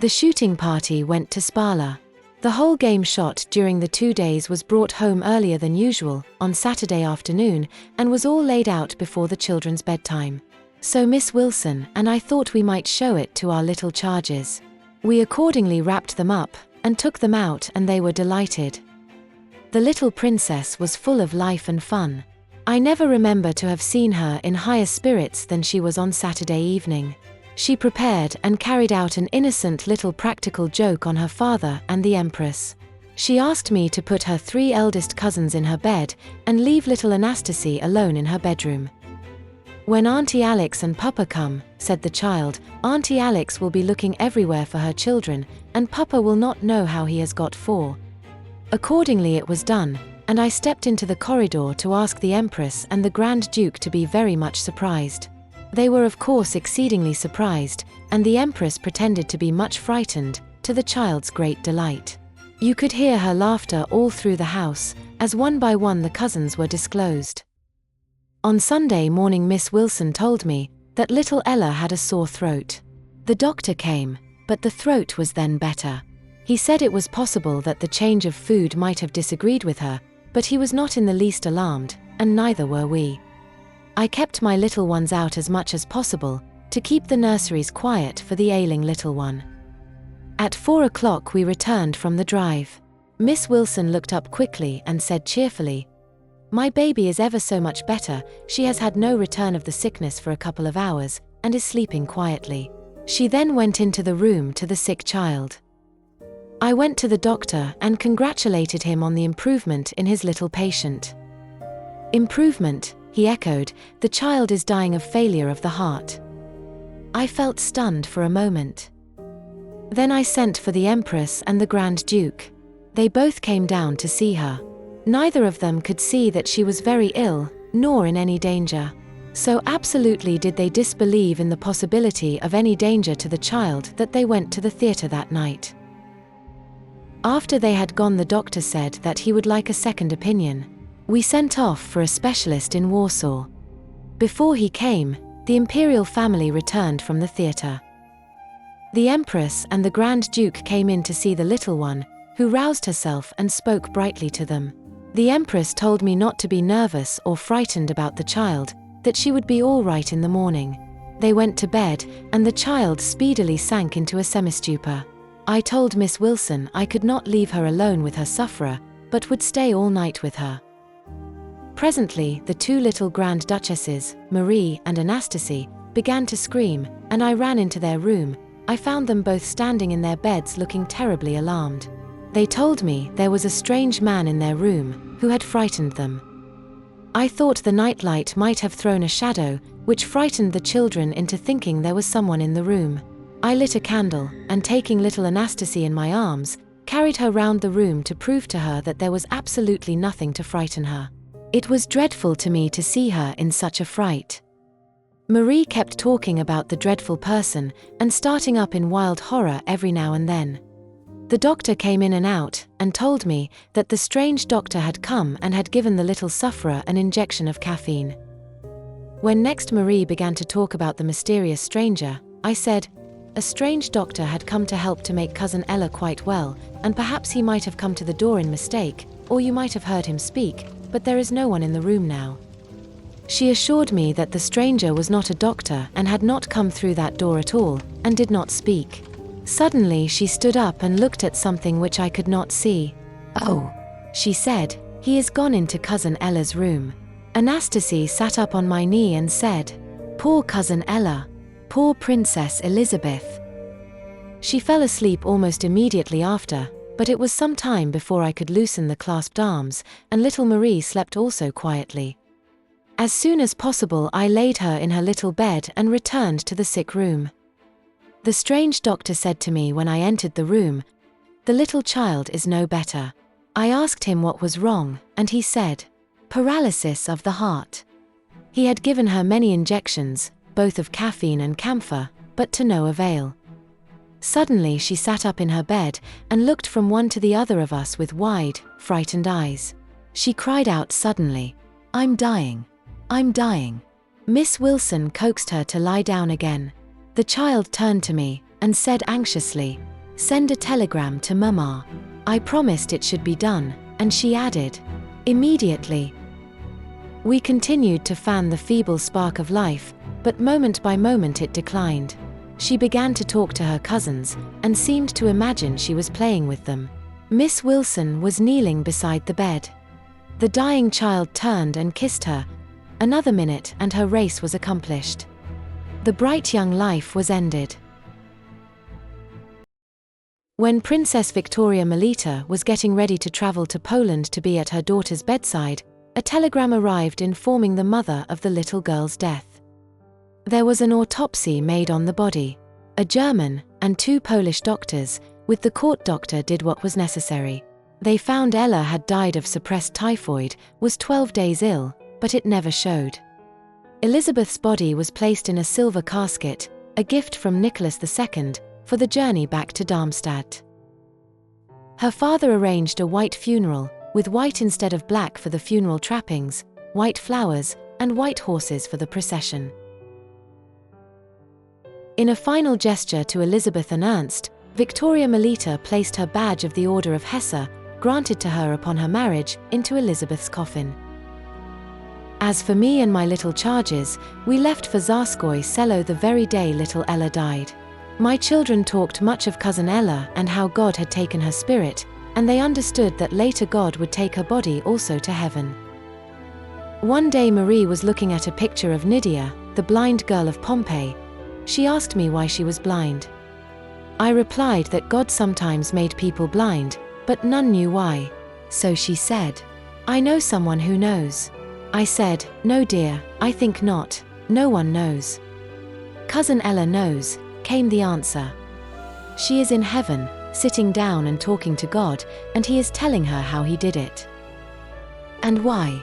The shooting party went to Spala. The whole game shot during the 2 days was brought home earlier than usual, on Saturday afternoon, and was all laid out before the children's bedtime. So Miss Wilson and I thought we might show it to our little charges. We accordingly wrapped them up, and took them out, and they were delighted. The little princess was full of life and fun. I never remember to have seen her in higher spirits than she was on Saturday evening. She prepared and carried out an innocent little practical joke on her father and the Empress. She asked me to put her 3 eldest cousins in her bed, and leave little Anastasie alone in her bedroom. "When Auntie Alex and Papa come," said the child, "Auntie Alex will be looking everywhere for her children, and Papa will not know how he has got 4. Accordingly it was done, and I stepped into the corridor to ask the Empress and the Grand Duke to be very much surprised. They were of course exceedingly surprised, and the Empress pretended to be much frightened, to the child's great delight. You could hear her laughter all through the house, as one by one the cousins were disclosed. On Sunday morning Miss Wilson told me that little Ella had a sore throat. The doctor came, but the throat was then better. He said it was possible that the change of food might have disagreed with her, but he was not in the least alarmed, and neither were we. I kept my little ones out as much as possible, to keep the nurseries quiet for the ailing little one. At 4 o'clock we returned from the drive. Miss Wilson looked up quickly and said cheerfully, "My baby is ever so much better. She has had no return of the sickness for a couple of hours, and is sleeping quietly." She then went into the room to the sick child. I went to the doctor and congratulated him on the improvement in his little patient. "Improvement," he echoed, "the child is dying of failure of the heart." I felt stunned for a moment. Then I sent for the Empress and the Grand Duke. They both came down to see her. Neither of them could see that she was very ill, nor in any danger. So absolutely did they disbelieve in the possibility of any danger to the child that they went to the theatre that night. After they had gone, the doctor said that he would like a second opinion. We sent off for a specialist in Warsaw. Before he came, the imperial family returned from the theatre. The Empress and the Grand Duke came in to see the little one, who roused herself and spoke brightly to them. The Empress told me not to be nervous or frightened about the child, that she would be all right in the morning. They went to bed, and the child speedily sank into a semistupor. I told Miss Wilson I could not leave her alone with her sufferer, but would stay all night with her. Presently, the 2 little Grand Duchesses, Marie and Anastasie, began to scream, and I ran into their room. I found them both standing in their beds looking terribly alarmed. They told me there was a strange man in their room, who had frightened them. I thought the nightlight might have thrown a shadow, which frightened the children into thinking there was someone in the room. I lit a candle, and taking little Anastasie in my arms, carried her round the room to prove to her that there was absolutely nothing to frighten her. It was dreadful to me to see her in such a fright. Marie kept talking about the dreadful person, and starting up in wild horror every now and then. The doctor came in and out, and told me that the strange doctor had come and had given the little sufferer an injection of caffeine. When next Marie began to talk about the mysterious stranger, I said, "A strange doctor had come to help to make Cousin Ella quite well, and perhaps he might have come to the door in mistake, or you might have heard him speak, but there is no one in the room now." She assured me that the stranger was not a doctor and had not come through that door at all, and did not speak. Suddenly she stood up and looked at something which I could not see. "Oh," she said, "he is gone into Cousin Ella's room." Anastasie sat up on my knee and said, "Poor Cousin Ella. Poor Princess Elizabeth." She fell asleep almost immediately after, but it was some time before I could loosen the clasped arms, and little Marie slept also quietly. As soon as possible I laid her in her little bed and returned to the sick room. The strange doctor said to me when I entered the room, "The little child is no better." I asked him what was wrong, and he said, "Paralysis of the heart." He had given her many injections, both of caffeine and camphor, but to no avail. Suddenly she sat up in her bed and looked from one to the other of us with wide, frightened eyes. She cried out suddenly, "I'm dying. I'm dying." Miss Wilson coaxed her to lie down again. The child turned to me, and said anxiously, "Send a telegram to Mama." I promised it should be done, and she added, "Immediately." We continued to fan the feeble spark of life, but moment by moment it declined. She began to talk to her cousins, and seemed to imagine she was playing with them. Miss Wilson was kneeling beside the bed. The dying child turned and kissed her. Another minute and her race was accomplished. The bright young life was ended. When Princess Victoria Melita was getting ready to travel to Poland to be at her daughter's bedside, a telegram arrived informing the mother of the little girl's death. There was an autopsy made on the body. A German and 2 Polish doctors, with the court doctor, did what was necessary. They found Ella had died of suppressed typhoid, was 12 days ill, but it never showed. Elizabeth's body was placed in a silver casket, a gift from Nicolas II, for the journey back to Darmstadt. Her father arranged a white funeral, with white instead of black for the funeral trappings, white flowers, and white horses for the procession. In a final gesture to Elizabeth and Ernst, Victoria Melita placed her badge of the Order of Hesse, granted to her upon her marriage, into Elizabeth's coffin. As for me and my little charges, we left for Tsarskoye Selo the very day little Ella died. My children talked much of cousin Ella and how God had taken her spirit, and they understood that later God would take her body also to heaven. One day Marie was looking at a picture of Nydia, the blind girl of Pompeii. She asked me why she was blind. I replied that God sometimes made people blind, but none knew why. So she said, "I know someone who knows." I said, "No dear, I think not, no one knows." "Cousin Ella knows," came the answer. "She is in heaven, sitting down and talking to God, and he is telling her how he did it." "And why?"